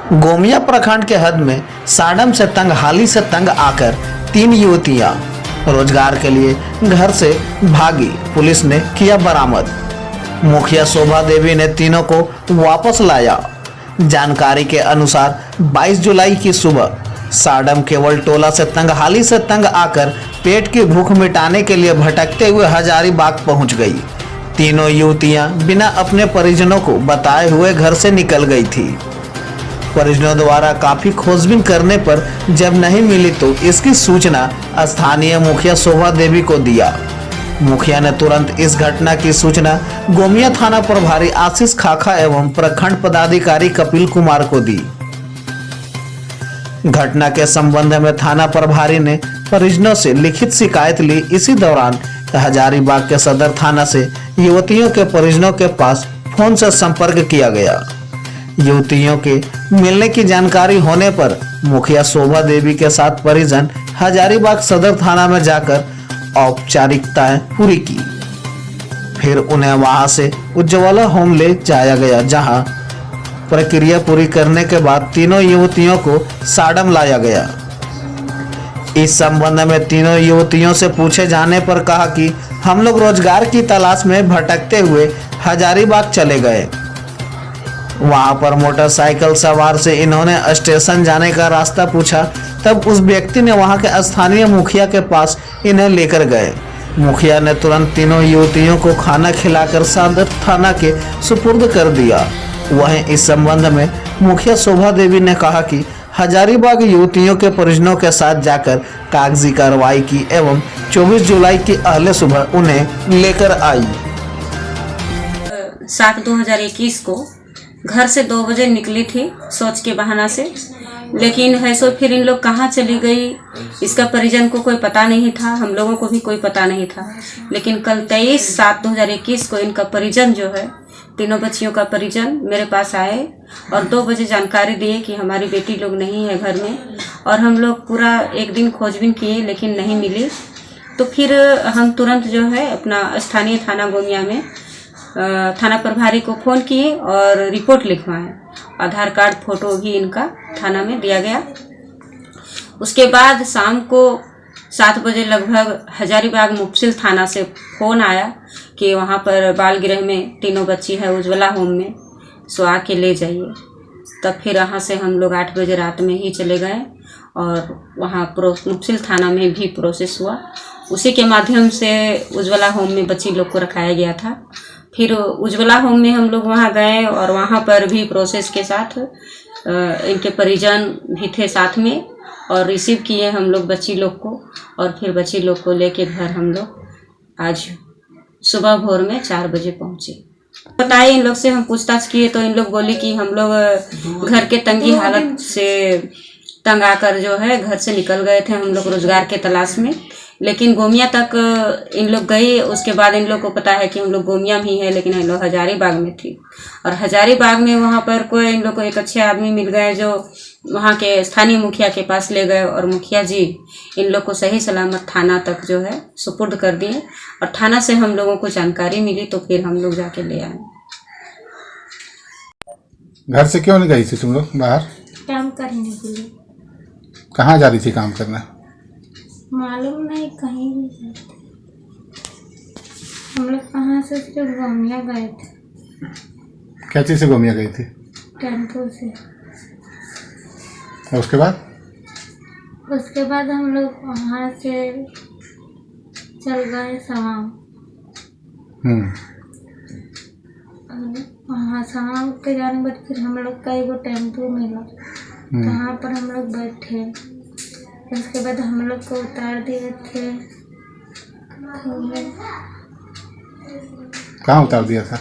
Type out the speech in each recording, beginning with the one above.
गोमिया प्रखंड के हद में साडम से तंग हाली से तंग आकर 3 युवतियां रोजगार के लिए घर से भागी, पुलिस ने किया बरामद। मुखिया शोभा देवी ने तीनों को वापस लाया। जानकारी के अनुसार 22 जुलाई की सुबह साडम केवल टोला से तंग हाली से तंग आकर पेट की भूख मिटाने के लिए भटकते हुए हजारीबाग पहुंच गई। तीनों युवतियां बिना अपने परिजनों को बताए हुए घर से निकल गई थी। परिजनों द्वारा काफी खोजबीन करने पर जब नहीं मिली तो इसकी सूचना स्थानीय मुखिया शोभा देवी को दिया। मुखिया ने तुरंत इस घटना की सूचना गोमिया थाना प्रभारी आशीष खाखा एवं प्रखंड पदाधिकारी कपिल कुमार को दी। घटना के संबंध में थाना प्रभारी ने परिजनों से लिखित शिकायत ली। इसी दौरान हजारीबाग के सदर थाना से युवतियों के परिजनों के पास फोन से संपर्क किया गया। युवतियों के मिलने की जानकारी होने पर मुखिया शोभा देवी के साथ परिजन हजारीबाग सदर थाना में जाकर औपचारिकताएं पूरी की। फिर उन्हें वहां से उज्ज्वला होम ले जाया गया, जहां प्रक्रिया पूरी करने के बाद तीनों युवतियों को साडम लाया गया। इस संबंध में तीनों युवतियों से पूछे जाने पर कहा कि हम लोग रोजगार की तलाश में भटकते हुए हजारीबाग चले गए। वहां पर मोटरसाइकिल सवार से इन्होंने स्टेशन जाने का रास्ता पूछा, तब उस व्यक्ति ने वहां के स्थानीय मुखिया के पास इन्हें लेकर गए। मुखिया ने तुरंत तीनों युवतियों को खाना खिलाकर सदर थाना के सुपुर्द कर दिया। वहीं इस संबंध में मुखिया शोभा देवी ने कहा कि हजारीबाग युवतियों के परिजनों के साथ जाकर कागजी कार्रवाई की एवं 24 जुलाई की अहले सुबह उन्हें लेकर आई। 7/2021 को घर से 2 बजे निकली थी सोच के बहाना से, लेकिन है सो फिर इन लोग कहाँ चली गई इसका परिजन को कोई पता नहीं था, हम लोगों को भी कोई पता नहीं था। लेकिन कल 23/7/2021 को इनका परिजन जो है, तीनों बच्चियों का परिजन मेरे पास आए और 2 बजे जानकारी दिए कि हमारी बेटी लोग नहीं है घर में। और हम लोग पूरा एक दिन खोजबीन किए लेकिन नहीं मिली। तो फिर हम तुरंत जो है अपना स्थानीय थाना गोमिया में थाना प्रभारी को फ़ोन किए और रिपोर्ट लिखवाएं। आधार कार्ड फोटो भी इनका थाना में दिया गया। उसके बाद शाम को 7 बजे लगभग हजारीबाग मुफसिल थाना से फ़ोन आया कि वहाँ पर बाल गृह में तीनों बच्ची है उज्ज्वला होम में, सो आके ले जाइए। तब फिर वहाँ से हम लोग 8 बजे रात में ही चले गए और वहाँ मुफसिल थाना में भी प्रोसेस हुआ। उसी के माध्यम से उज्ज्वला होम में बच्ची लोग को रखाया गया था। फिर उज्ज्वला होम में हम लोग वहाँ गए और वहाँ पर भी प्रोसेस के साथ इनके परिजन भी थे साथ में और रिसीव किए हम लोग बच्ची लोग को। और फिर बच्ची लोग को लेके घर हम लोग आज सुबह भोर में 4 बजे पहुँचे। बताइए, इन लोग से हम पूछताछ किए तो इन लोग बोले कि हम लोग घर के तंगी हालत से तंग आकर जो है घर से निकल गए थे हम लोग रोजगार के तलाश में। लेकिन गोमिया तक इन लोग गए। उसके बाद इन लोग को पता है कि हम लोग गोमिया में ही है, लेकिन इन लोग हजारीबाग में थी। और हजारीबाग में वहाँ पर कोई इन लोग को एक अच्छे आदमी मिल गए जो वहाँ के स्थानीय मुखिया के पास ले गए और मुखिया जी इन लोग को सही सलामत थाना तक जो है सुपुर्द कर दिए। और थाना से हम लोगों को जानकारी मिली तो फिर हम लोग जाके ले आए। घर से क्यों नहीं गई थी तुम लोग बाहर? काम करने के लिए। कहाँ जा रही थी काम करने? मालूम नहीं, कहीं भी जाते। हम लोग कहाँ से सिर्फ गोमिया गए थे। क्या चीज़ से गोमिया गई थी? टेम्पो से। और उसके बाद? उसके बाद हम लोग वहाँ से चल गए सवाम। वहाँ सवाम के जाने बाद फिर हम लोग का एगो टेम्पो मिला, वहाँ पर हम लोग बैठे। उसके बाद हम लोग को उतार दिए थे। कहाँ उतार दिया था?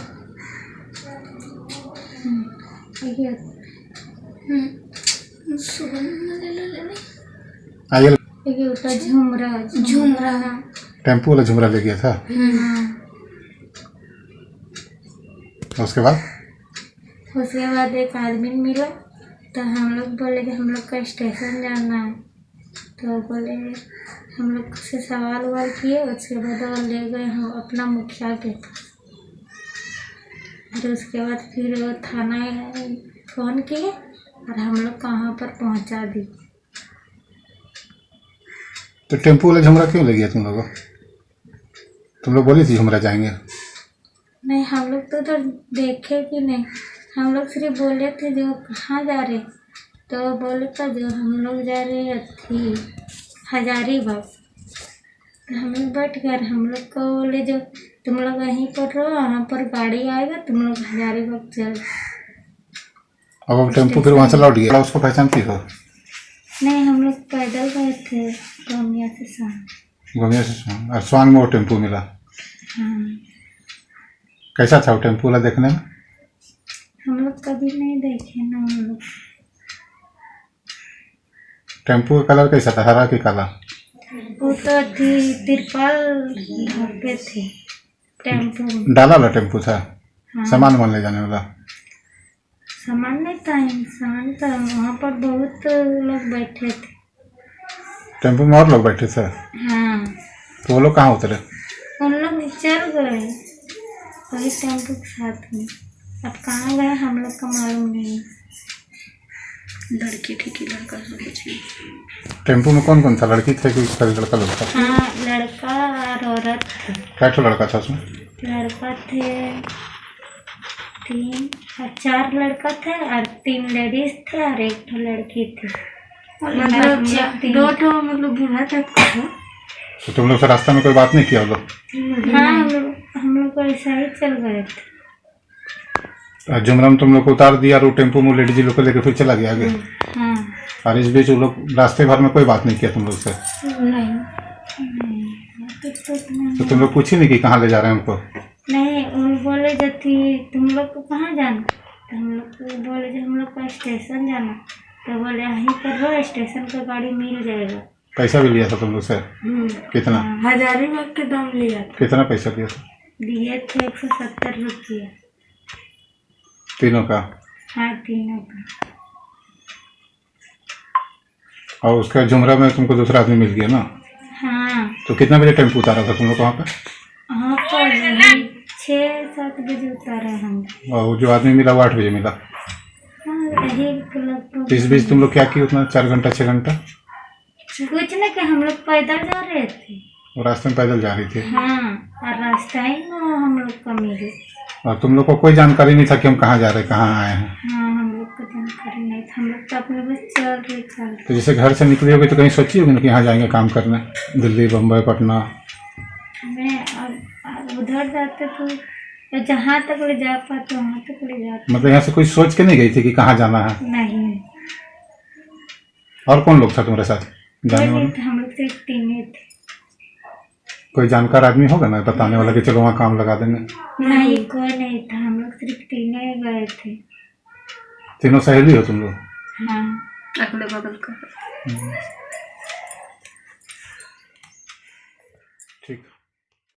झुमरा टेम्पो वाला झुमरा ले गया था। उसके बाद एक आदमी मिला तो हम लोग बोले कि हम लोग का स्टेशन जाना है। तो बोले हम लोग से सवाल उवाल किए। उसके बाद वो ले गए हम अपना मुखिया के पास। फिर उसके बाद फिर वो थाना फ़ोन किए और हम लोग कहाँ पर पहुँचा दी। तो टेम्पो वाला झुमरा क्यों ले गया तुम लोगों? तुम लोग बोली थी झुमरा जाएंगे। नहीं, हम लोग तो उधर देखे भी नहीं। हम लोग सिर्फ बोले थे जो कहाँ जा रहे, तो बोले था जो हम लोग जा रहे थी हजारीबाग। तो हम लोग बैठ गए। हम लोग को बोले जो तुम लोग यहीं पर रहो, वहाँ पर गाड़ी आएगा, तुम लोग हजारीबाग चल। अब वो टेम्पो फिर वहाँ से लौट गया। उसको पहचानती हो? नहीं, हम लोग पैदल गए थे गोमिया से शाम। गोमिया से स्वांग, और स्वांग में वो टेम्पो मिला। हाँ, कैसा था वो टेम्पो वाला देखने में? हम लोग कभी नहीं देखे ना। हम लोग टेम्पो का कलर कैसा था, हरा कि काला? वो तो थी तिरपाल पे थे टेम्पो में। डाला वाला टेम्पो था? हाँ। सामान वामान ले जाने वाला? सामान नहीं था, इंसान था। वहाँ पर बहुत लोग बैठे थे। टेम्पो में और लोग बैठे थे? हाँ, तो वो लोग कहाँ उतरे? उन लोग चल गए वही टेम्पो के साथ में। अब कहाँ गए हम लोग का मालूम नहीं। लड़की थी कि लड़का था कुछ नहीं। टेम्पो में कौन कौन था? लड़की थे कि खाली लड़का लोग था? हाँ, लड़का और औरत थे। क्या ठो लड़का था उसमें? लड़का थे 3 और 4 लड़का थे और 3 लेडीज थे और 1 ठो लड़की थी। मतलब 2 ठो मतलब बूढ़ा टाइप का था। तो तुम लोग से रास्ते में कोई बात नहीं किया वो लोग? हाँ, हम लोग ऐसा ही चल गए थे। झुमरा में तुम लोग को उतार दिया और वो टेम्पो में लेडीज लोग को लेकर फिर चला गया आगे? हाँ। और इस बीच वो लोग रास्ते भर में कोई बात नहीं किया तुम लोग से? नहीं, तो तुम लोग पूछी नहीं कि कहाँ ले जा रहे हैं उनको? नहीं, वो बोले जो थी तुम लोग को कहाँ जाना, तो हम लोग को बोले जो हम लोग को स्टेशन जाना। तो बोले यहीं पर हो, स्टेशन का गाड़ी मिल जाएगा। पैसा भी लिया था तुम लोग से? कितना? हजारीबाग के दाम लिया था। कितना पैसा लिया था? दिए थे 170 रुपये तीनों का? हाँ, तीनों का। और उसका झुमरा में तुमको दूसरा आदमी मिल गया ना? हाँ। तो कितना बजे टेम्पो उतारा था तुम लोग वहाँ पे? हाँ, पर 6-7 बजे उतारे हम। और जो आदमी मिला वो 8 बजे मिला? हाँ, यही लगभग। तो इस बीच तुम लोग क्या किए उतना 4 घंटा 6 घंटा? कुछ नहीं कि हम लोग पैदल जा रहे थे। वो रास्ते में पैदल जा रही थी? हाँ, और रास्ता ही में हम लोग को मिले। और तुम लोग को कोई जानकारी नहीं था कि हम कहाँ जा रहे हैं, कहाँ आए हैं? हाँ, हम लोग को जानकारी नहीं था। हम लोग तो अपने बस चल। तो जैसे घर से निकली होगी तो कहीं सोची होगी ना कि यहाँ जाएंगे काम करने, दिल्ली बम्बई पटना? मैं अब उधर जाते तो जहाँ तक ले जा पाते वहाँ तक ले जाते। मतलब यहाँ से कोई सोच के नहीं गई थी कि कहाँ जाना है? नहीं, और कौन लोग था तुम्हारे साथ कोई जाने नहीं वाले? था। हम लोग सिर्फ 3 थे। कोई जानकार आदमी होगा ना बताने वाला कि चलो वहाँ काम लगा देंगे? नहीं, कोई नहीं था। हम लोग सिर्फ 3 गए थे। तीनों सहेली हो तुम लोग? हाँ, अगले बगल का। ठीक।